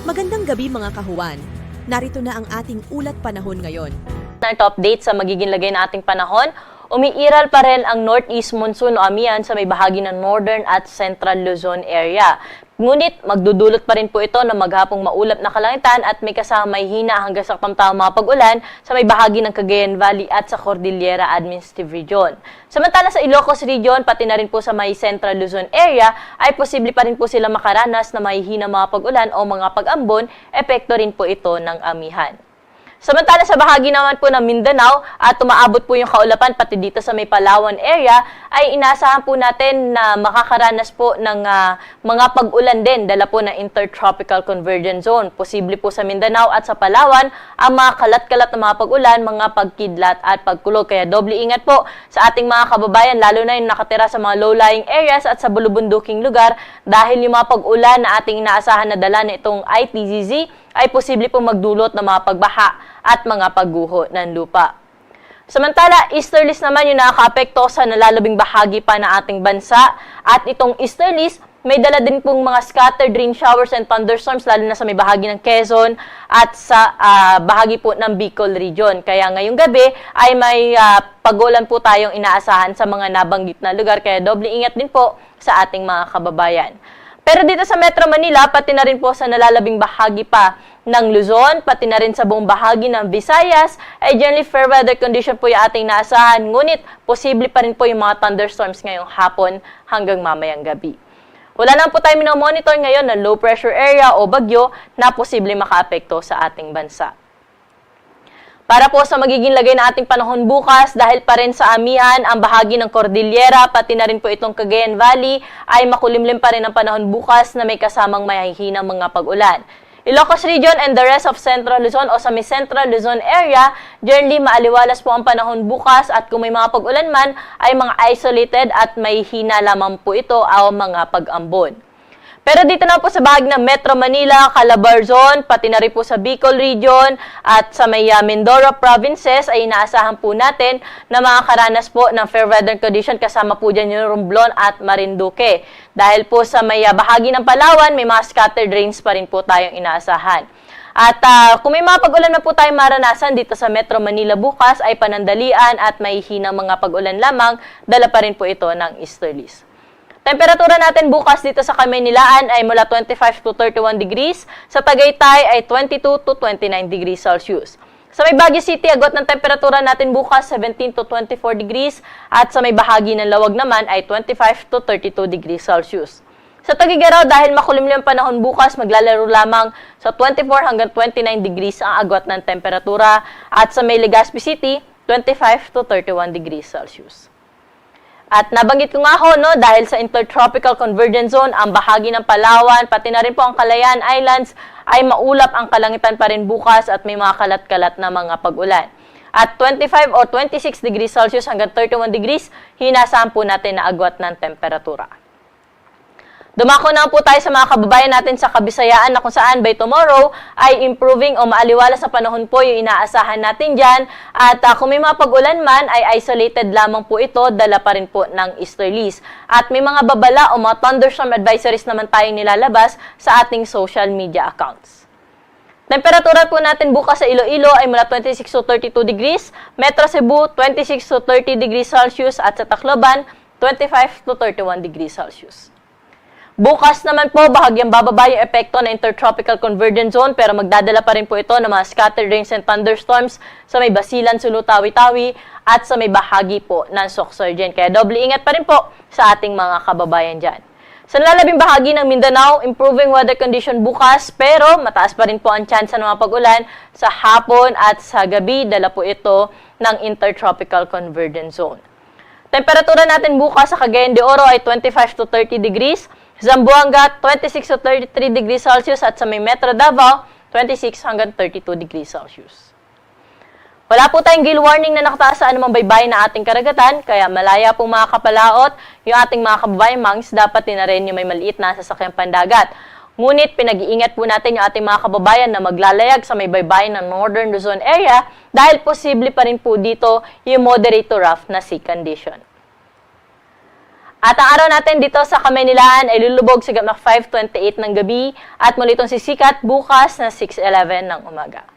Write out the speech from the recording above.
Magandang gabi mga kahuwan. Narito na ang ating ulat panahon ngayon. Update sa magiging lagay na ating panahon, umiiral pa rin ang northeast monsoon o amihan sa may bahagi ng northern at central Luzon area. Ngunit magdudulot pa rin po ito ng maghapong maulap na kalangitan at may kasamang hina hanggang sa tamtamang mga pag-ulan sa may bahagi ng Cagayan Valley at sa Cordillera Administrative Region. Samantala sa Ilocos Region, pati na rin po sa may Central Luzon area, ay posible pa rin po sila makaranas na mahihina mga pag-ulan o mga pag-ambon, epekto rin po ito ng amihan. Samantala sa bahagi naman po ng Mindanao at umaabot po yung kaulapan pati dito sa may Palawan area ay inaasahan po natin na makakaranas po ng mga pag-ulan din dala po ng Intertropical Convergence Zone. Posible po sa Mindanao at sa Palawan ang mga kalat-kalat na mga pag-ulan, mga pagkidlat at pagkulog. Kaya doble ingat po sa ating mga kababayan lalo na yung nakatira sa mga low-lying areas at sa bulubunduking lugar dahil yung mga pag-ulan na ating inaasahan na dala nitong ITZZ ay posible pong magdulot ng mga pagbaha at mga pagguho ng lupa. Samantala, easterlies naman yung nakakaapekto sa nalalabing bahagi pa ng ating bansa at itong easterlies may dala din pong mga scattered rain showers and thunderstorms lalo na sa may bahagi ng Quezon at sa bahagi po ng Bicol region. Kaya ngayong gabi ay may pag-ulan po tayong inaasahan sa mga nabanggit na lugar kaya doble ingat din po sa ating mga kababayan. Pero dito sa Metro Manila, pati na rin po sa nalalabing bahagi pa ng Luzon, pati na rin sa buong bahagi ng Visayas, ay generally fair weather condition po yung ating naasahan. Ngunit, posible pa rin po yung mga thunderstorms ngayong hapon hanggang mamayang gabi. Wala lang po tayo minomonitor ngayon ng low pressure area o bagyo na posible makaapekto sa ating bansa. Para po sa magiging lagay na ating panahon bukas, dahil pa rin sa amihan ang bahagi ng Cordillera, pati na rin po itong Cagayan Valley, ay makulimlim pa rin ang panahon bukas na may kasamang mahihinang mga pag-ulan. Ilocos Region and the rest of Central Luzon o sa may Central Luzon area, generally maaliwalas po ang panahon bukas at kung may mga pag-ulan man, ay mga isolated at may hina lamang po ito o mga pag-ambon. Pero dito na po sa bahagi ng Metro Manila, Calabarzon, pati na rin po sa Bicol Region at sa may Mindoro Provinces ay inaasahan po natin na makakaranas po ng fair weather condition kasama po dyan yung Romblon at Marinduque. Dahil po sa may bahagi ng Palawan, may mga scattered rains pa rin po tayong inaasahan. At kung may mga pag-ulan na po tayong maranasan dito sa Metro Manila bukas ay panandalian at may hinang mga pag-ulan lamang, dala pa rin po ito ng easterlies. Temperatura natin bukas dito sa Kamaynilaan ay mula 25 to 31 degrees. Sa Tagaytay ay 22 to 29 degrees Celsius. Sa may Baguio City, agwat ng temperatura natin bukas 17 to 24 degrees. At sa may bahagi ng Lawag naman ay 25 to 32 degrees Celsius. Sa Tugigaraw, dahil makulimlim ang panahon bukas, maglalaro lamang sa 24 hanggang 29 degrees ang agwat ng temperatura. At sa may Legazpi City, 25 to 31 degrees Celsius. At nabanggit ko nga ho, no, dahil sa Intertropical Convergence Zone, ang bahagi ng Palawan, pati na rin po ang Kalayaan Islands, ay maulap ang kalangitan pa rin bukas at may mga kalat-kalat na mga pag-ulan. At 25 o 26 degrees Celsius hanggang 31 degrees, hinasahan po natin na agwat ng temperatura. Dumako na po tayo sa mga kababayan natin sa Kabisayaan na kung saan by tomorrow ay improving o maaliwalas sa panahon po yung inaasahan natin dyan. At kung may mga pag-ulan man ay isolated lamang po ito, dala pa rin po ng easterlies. At may mga babala o mga thunderstorm advisories naman tayong nilalabas sa ating social media accounts. Temperatura po natin bukas sa Iloilo ay mula 26 to 32 degrees, Metro Cebu 26 to 30 degrees Celsius at sa Tacloban 25 to 31 degrees Celsius. Bukas naman po, bahagyang bababa yung epekto ng Intertropical Convergence Zone pero magdadala pa rin po ito ng mga scattered rains and thunderstorms sa may Basilan, Sulu, Tawi-Tawi at sa may bahagi po ng Sorsogon. Kaya doble ingat pa rin po sa ating mga kababayan dyan. Sa nalalabing bahagi ng Mindanao, improving weather condition bukas pero mataas pa rin po ang tsansa ng mga pag-ulan sa hapon at sa gabi. Dala po ito ng Intertropical Convergence Zone. Temperatura natin bukas sa Cagayan de Oro ay 25 to 30 degrees. Zamboanga, 26 to 33 degrees Celsius at sa may Metro Davao, 26 hanggang 32 degrees Celsius. Wala po tayong gale warning na nakataas sa anumang baybayin na ating karagatan, kaya malaya pong mga kapalaot yung ating mga kababayan mangs, dapat din na rin yung may maliit na sasakyang pandagat. Ngunit pinag-iingat po natin yung ating mga kababayan na maglalayag sa may baybayin ng Northern Luzon area dahil posible pa rin po dito yung moderate to rough na sea condition. At ang araw natin dito sa Kamaynilaan ay lulubog sa 5:28 ng gabi at muli itong sisikat bukas na 6:11 ng umaga.